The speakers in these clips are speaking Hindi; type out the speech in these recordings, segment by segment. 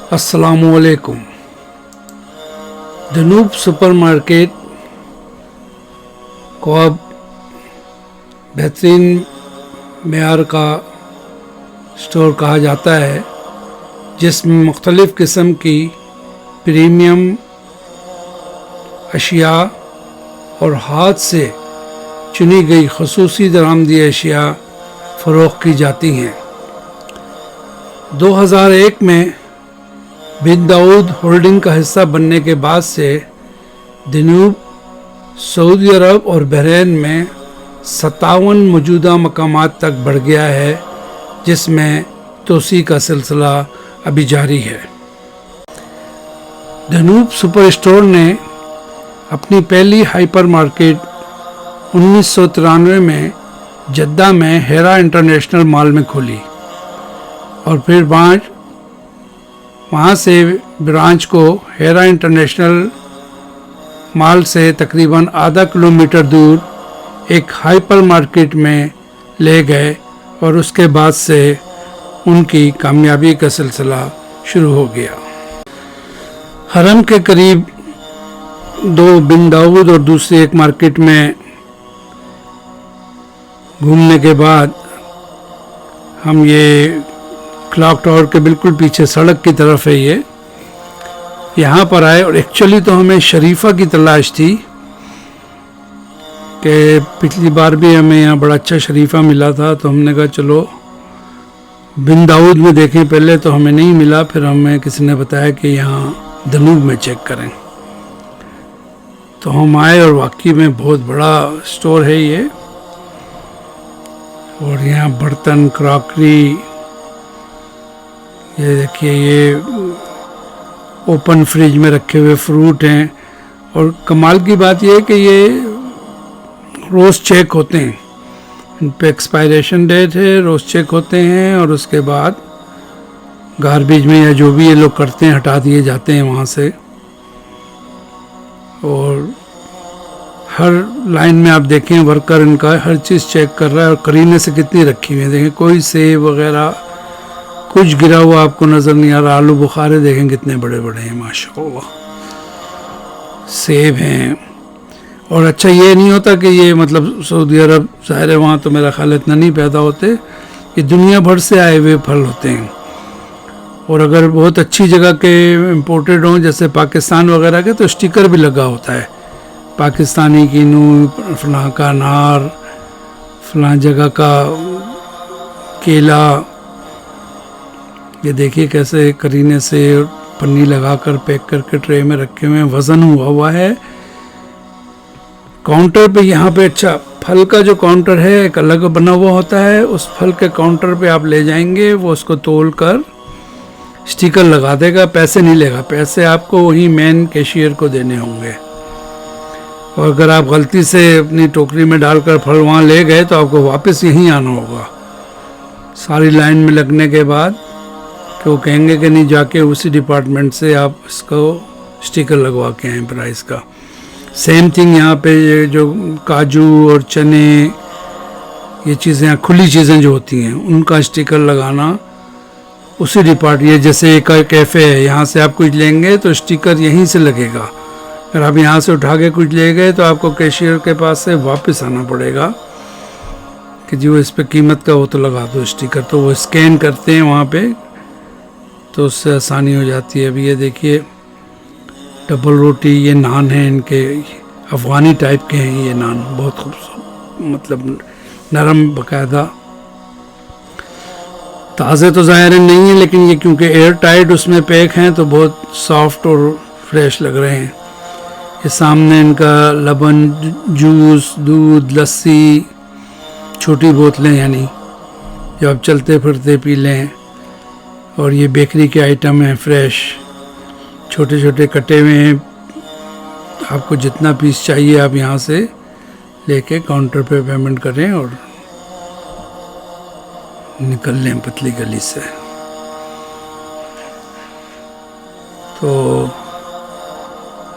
अस्सलामुअलैकुम। दनूब सुपरमार्केट को अब बेहतरीन मेयार का स्टोर कहा जाता है, जिसमें मुख्तलिफ़ किस्म की प्रीमियम अशिया और हाथ से चुनी गई खसूसी दरामदी अशिया फ़रोख्त की जाती हैं। 2001 में बिन दाऊद होल्डिंग का हिस्सा बनने के बाद से दनूब सऊदी अरब और बहरीन में 57 मौजूदा मकामात तक बढ़ गया है, जिसमें तोसी का सिलसिला अभी जारी है। दनूब सुपर स्टोर ने अपनी पहली हाइपर मार्केट 1993 में जद्दा में हेरा इंटरनेशनल मॉल में खोली और फिर वहाँ से ब्रांच को हेरा इंटरनेशनल मॉल से तकरीबन आधा किलोमीटर दूर एक हाइपर मार्केट में ले गए और उसके बाद से उनकी कामयाबी का सिलसिला शुरू हो गया। हरम के करीब 2 बिन दाऊद और दूसरी एक मार्केट में घूमने के बाद हम ये क्लॉक टावर के बिल्कुल पीछे सड़क की तरफ है, ये यहाँ पर आए और एक्चुअली तो हमें शरीफा की तलाश थी कि पिछली बार भी हमें यहाँ बड़ा अच्छा शरीफा मिला था, तो हमने कहा चलो बिन दाऊद में देखें पहले, तो हमें नहीं मिला। फिर हमें किसी ने बताया कि यहाँ दनूब में चेक करें, तो हम आए और वाकई में बहुत बड़ा स्टोर है ये। और यहाँ बर्तन, क्रॉकरी, ये देखिए ये ओपन फ्रिज में रखे हुए फ्रूट हैं। और कमाल की बात ये है कि ये रोज़ चेक होते हैं, इन पे एक्सपायरेशन डेट है, रोज़ चेक होते हैं और उसके बाद गार्बेज में या जो भी ये लोग करते हैं हटा दिए जाते हैं वहाँ से। और हर लाइन में आप देखें वर्कर इनका हर चीज़ चेक कर रहा है और करीने से कितनी रखी हुई है। देखें कोई सेब वगैरह कुछ गिरा हुआ आपको नज़र नहीं आ रहा। आलू बुखारे देखें कितने बड़े बड़े हैं, माशाल्लाह सेब हैं। और अच्छा ये नहीं होता कि ये मतलब सऊदी अरब ज़ाहिर है वहाँ तो मेरा ख्याल इतना नहीं पैदा होते, ये दुनिया भर से आए हुए फल होते हैं। और अगर बहुत अच्छी जगह के इम्पोर्टेड हों जैसे पाकिस्तान वगैरह के, तो स्टिकर भी लगा होता है पाकिस्तानी कीनू, फलां का अनार, फलां जगह का केला। ये देखिए कैसे करीने से पन्नी लगाकर पैक करके ट्रे में रखे हुए हैं, वज़न हुआ है। काउंटर पे यहाँ पे अच्छा फल का जो काउंटर है एक अलग बना हुआ होता है, उस फल के काउंटर पे आप ले जाएंगे, वो उसको तोल कर स्टिकर लगा देगा, पैसे नहीं लेगा। पैसे आपको वही मेन कैशियर को देने होंगे। और अगर आप गलती से अपनी टोकरी में डालकर फल वहाँ ले गए तो आपको वापस यहीं आना होगा सारी लाइन में लगने के बाद, कि वो कहेंगे कि नहीं जाके उसी डिपार्टमेंट से आप इसको स्टिकर लगवा के आए प्राइस का। सेम थिंग यहाँ पे ये जो काजू और चने, ये चीज़ें खुली चीज़ें जो होती हैं उनका स्टिकर लगाना उसी डिपार्टमेंट। ये जैसे एक कैफ़े है, यहाँ से आप कुछ लेंगे तो स्टिकर यहीं से लगेगा। अगर आप यहाँ से उठा के कुछ ले गए तो आपको कैशियर के पास से वापस आना पड़ेगा कि जी वो इस पे कीमत का वो तो लगा दो स्टिकर, तो वो स्कैन करते हैं वहाँ पे, तो उससे आसानी हो जाती है। अभी ये देखिए डबल रोटी, ये नान है इनके, अफ़गानी टाइप के हैं ये नान, बहुत खूबसूरत, मतलब नरम बाकायदा। ताज़े तो ज़ाहिर नहीं है, लेकिन ये क्योंकि एयर टाइट उसमें पैक हैं तो बहुत सॉफ्ट और फ्रेश लग रहे हैं। ये सामने इनका लबन, जूस, दूध, लस्सी, छोटी बोतलें यानी जो आप चलते फिरते पी लें। और ये बेकरी के आइटम हैं फ्रेश, छोटे छोटे कटे हुए हैं। आपको जितना पीस चाहिए आप यहाँ से लेके काउंटर पे पेमेंट करें और निकल लें पतली गली से। तो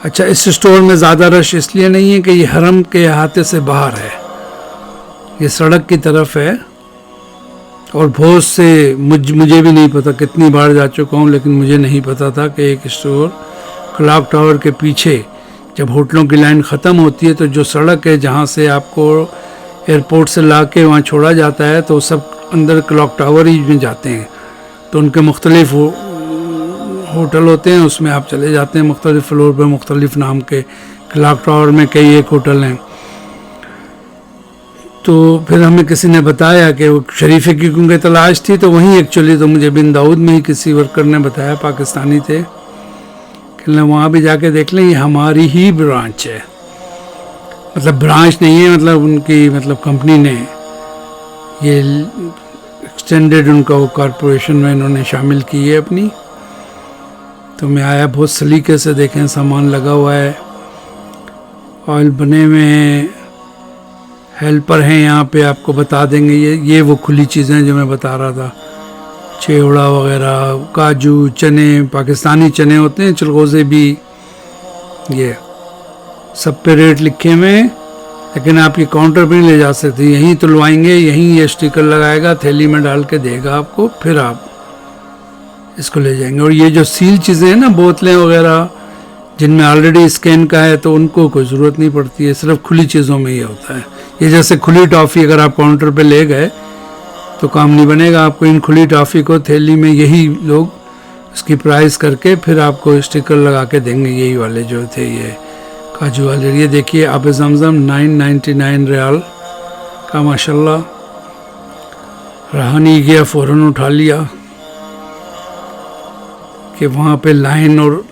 अच्छा, इस स्टोर में ज़्यादा रश इसलिए नहीं है कि ये हरम के अहाते से बाहर है, ये सड़क की तरफ है और बहुत से मुझे भी नहीं पता, कितनी बार जा चुका हूँ, लेकिन मुझे नहीं पता था कि एक स्टोर क्लॉक टावर के पीछे जब होटलों की लाइन ख़त्म होती है तो जो सड़क है जहाँ से आपको एयरपोर्ट से ला के वहाँ छोड़ा जाता है, तो सब अंदर क्लॉक टावर ही में जाते हैं। तो उनके मुख्तलिफ होटल होते हैं, उसमें आप चले जाते हैं मुख्तलिफ फ्लोर पे, मुख्तलिफ नाम के क्लॉक टावर में कई एक होटल हैं। तो फिर हमें किसी ने बताया कि वो शरीफे की क्योंकि तलाश थी, तो वहीं एक्चुअली तो मुझे बिन दाऊद में ही किसी वर्कर ने बताया, पाकिस्तानी थे, कि वहाँ भी जाके देख लें, ये हमारी ही ब्रांच है। मतलब ब्रांच नहीं है, मतलब उनकी मतलब कंपनी ने ये एक्सटेंडेड उनका वो कॉरपोरेशन में इन्होंने शामिल की है अपनी। तो मैं आया, बहुत सलीके से देखें, सामान लगा हुआ है, ऑयल बने हुए हैं, हेल्पर हैं यहाँ पे, आपको बता देंगे। ये वो खुली चीज़ें जो मैं बता रहा था, चेवड़ा वगैरह, काजू, चने, पाकिस्तानी चने होते हैं, चिलगोज़े भी, ये सब पे रेट लिखे हुए हैं। लेकिन आप ये काउंटर पे नहीं ले जा सकते, यहीं तुलवाएंगे, यहीं ये स्टिकर लगाएगा, थैली में डाल के देगा आपको, फिर आप इसको ले जाएंगे। और ये जो सील चीज़ें हैं ना, बोतलें वगैरह जिनमें ऑलरेडी स्कैन का है, तो उनको कोई ज़रूरत नहीं पड़ती है, सिर्फ खुली चीज़ों में ये होता है। ये जैसे खुली टॉफ़ी अगर आप काउंटर पे ले गए तो काम नहीं बनेगा, आपको इन खुली टॉफ़ी को थैली में यही लोग उसकी प्राइस करके फिर आपको स्टिकर लगा के देंगे। यही वाले जो थे ये काजू वाले, ये देखिए आब ज़मज़म 999 रियाल का, माशाल्लाह। रहा नहीं गया, फ़ौरन उठा लिया कि वहाँ पे लाइन, और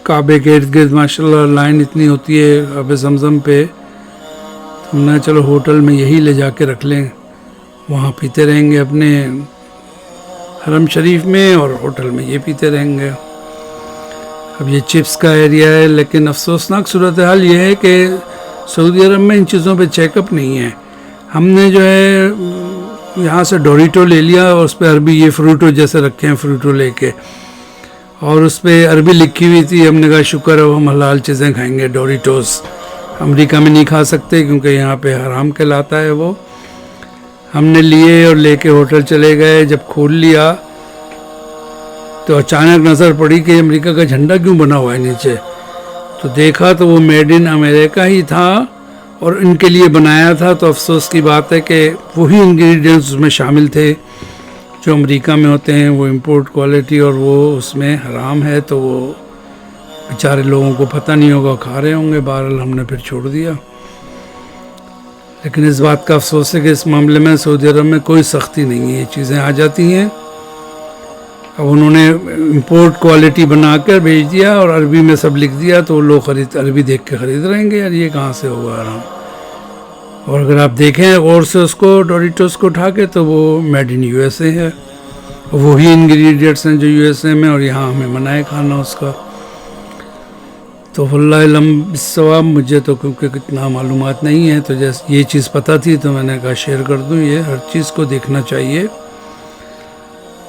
काबे के इर्द गिर्द माशाल्लाह लाइन इतनी होती है आब ज़मज़म पे। हमने चलो होटल में यही ले जाके रख लें, वहाँ पीते रहेंगे अपने हरम शरीफ में, और होटल में ये पीते रहेंगे। अब ये चिप्स का एरिया है, लेकिन अफसोसनाक सूरत हाल ये है कि सऊदी अरब में इन चीज़ों पे चेकअप नहीं है। हमने जो है यहाँ से डोरिटो ले लिया, और उस पर अरबी ये फ्रूटो जैसे रखे हैं, फ्रूटो लेके, और उस पर अरबी लिखी हुई थी। हमने कहा शुक्र है हम हलाल चीज़ें खाएंगे, डोरिटोस अमेरिका में नहीं खा सकते क्योंकि यहाँ पे हराम कहलाता है वो। हमने लिए और लेके होटल चले गए। जब खोल लिया तो अचानक नज़र पड़ी कि अमेरिका का झंडा क्यों बना हुआ है नीचे। तो देखा तो वो मेड इन अमेरिका ही था और इनके लिए बनाया था। तो अफसोस की बात है कि वही इंग्रेडिएंट्स उसमें शामिल थे जो अमेरिका में होते हैं, वो इंपोर्ट क्वालिटी, और वो उसमें हराम है। तो वो बेचारे लोगों को पता नहीं होगा, खा रहे होंगे। बहरहाल हमने फिर छोड़ दिया। लेकिन इस बात का अफसोस है कि इस मामले में सऊदी अरब में कोई सख्ती नहीं है, ये चीज़ें आ जाती हैं। अब उन्होंने इंपोर्ट क्वालिटी बना कर भेज दिया और अरबी में सब लिख दिया, तो लोग अरबी देख के ख़रीद रहेंगे, यार ये कहाँ से होगा आराम। और अगर आप देखें और से उसको डोरिटोस को उठा के, तो वो मेड इन यूएसए है, वही इंग्रेडिएंट्स हैं जो यूएसए में, और यहाँ हमें मना है खाना उसका। तो वल्लाह अलम बिस्सवाब, मुझे तो क्योंकि कितना मालूमात नहीं है, तो जैसे ये चीज़ पता थी तो मैंने कहा शेयर कर दूँ। ये हर चीज़ को देखना चाहिए,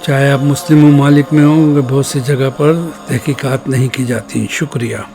चाहे आप मुस्लिम ममालिक में हों, बहुत सी जगह पर तहकीकात नहीं की जाती। शुक्रिया।